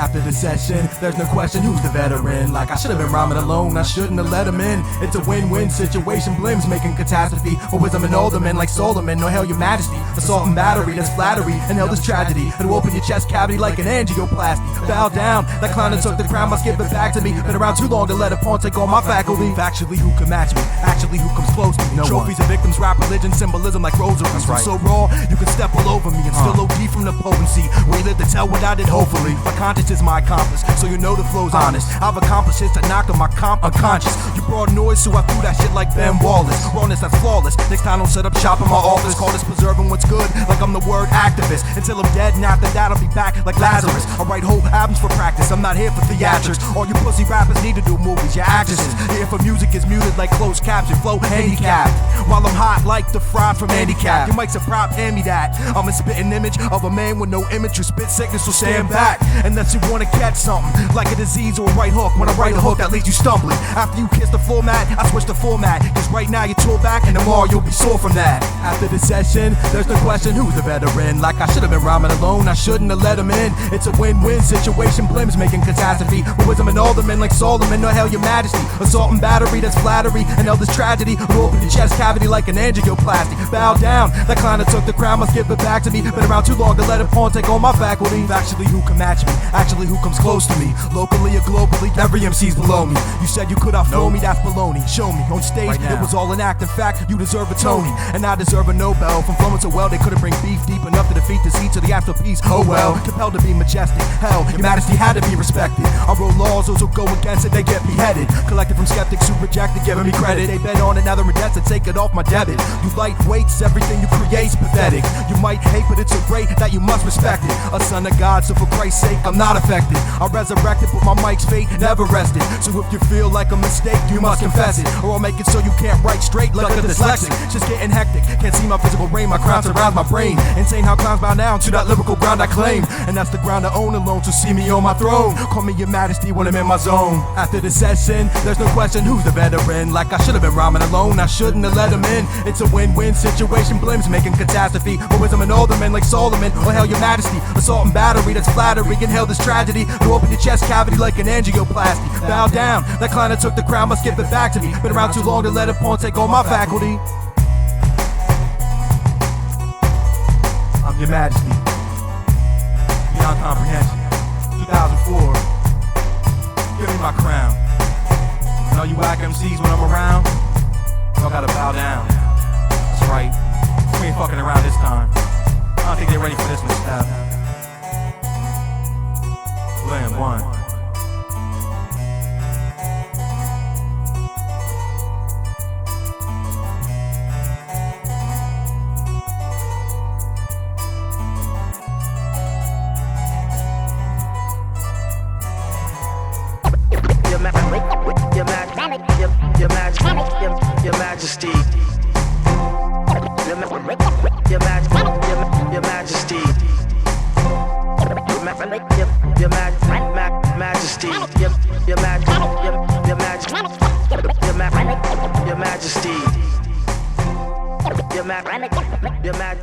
After the session, there's no question who's the veteran. Like I should have been rhyming alone, I shouldn't have let him in. It's a win-win situation, Blim's making catastrophe. Or wisdom and aldermen like Solomon, no hell your majesty. Assault and battery, that's flattery, and hell is tragedy. It'll open your chest cavity like an angioplasty. Bow down, that clown that took the crown must give it back to me. Been around too long to let a pawn take all my faculty. Factually, who can match me? Actually, who comes close to me? No Trophies one. Of victims, rap religion, symbolism like rosaries. That's right. So raw, you can step all over me and still OD from the potency. We live to tell what I did, hopefully. My conscience is my accomplice, so you know the flow's honest. I've accomplished this to knock on my comp unconscious. You brought noise, so I threw that shit like Ben Wallace. Rawness, that's flawless. Next time, don't set up shop in my office. Call this preserving what's good, like I'm the word activist. Until I'm dead, and after that, I'll be back like Lazarus. I write whole albums for practice, I'm not here for theatrics. All you pussy rappers need to do movies, your actresses. Here for music is muted like closed caption, flow handicapped. While I'm hot like the fry from handicap. You might prop, hand me that. I'm a spitting image of a man with no image. You spit sickness, so stand back. Unless you wanna catch something, like a disease or a right hook. When I write a hook that leaves you stumbling. After you kiss the format, I switch the format. Cause right now you're tore back and tomorrow you'll be sore from that. After the session, there's no question who's the veteran. Like I should have been rhyming alone, I shouldn't have let him in. It's a win-win situation, Blim's making catastrophe. With wisdom and aldermen like Solomon, no hell your majesty. Assault and battery, that's flattery, and hell this tragedy. Will open your chest cavity like an angioplasty. Bow down, that clown that took the crown must give it back to me. Been around too long to let a pawn take all my faculty. Actually, who can match me? Actually, who comes close to me? Locally or globally, every MC's below me. You said you could outflow me, that's baloney. Show me, on stage, right it was all an act. In fact, you deserve a Tony, and I deserve a Nobel. From flowing so well, they couldn't bring beef deep enough to defeat the seeds of the after peace. Oh well, compelled to be majestic. Hell, your majesty had to be respected. I wrote laws, those who go against it, they get beheaded. Collected from skeptics who rejected, giving me credit. They bet on it, now they're in debt to take it off my debit. You lightweights, everything you create's pathetic. You might hate, but it's so great that you must respect it. A son of God, so for Christ's sake, I'm not affected. I resurrected, but my mic's fate never rested. So if you feel like a mistake, you must confess it. Or I'll make it so you can't write straight like a dyslexic. Just getting hectic, can't see my physical brain, my crown surrounds my brain. Insane how clowns bow down to that lyrical ground I claim. And that's the ground I own alone, so see me on my throne. Call me your majesty when I'm in my zone. After the session, there's no question who's the veteran. Like I should have been rhyming alone, I shouldn't have let him in. It's a win-win situation, Blim's making catastrophe. Or wisdom and aldermen like Solomon, or hell your majesty. Assault and battery, that's flattery, and hell this tragedy. You open your chest cavity like an angioplasty. Bow down, that clown that took the crown must give it back to me. Been around too long to let a pawn take all my faculty. I'm your majesty, beyond comprehension. 2004, give me my crown. And all you whack MCs when I'm around, y'all gotta bow down. That's right, we ain't fucking around this time. I don't think they're ready for this one, Steph. Blim, one. Your Majesty. Your Majesty. Your Majesty.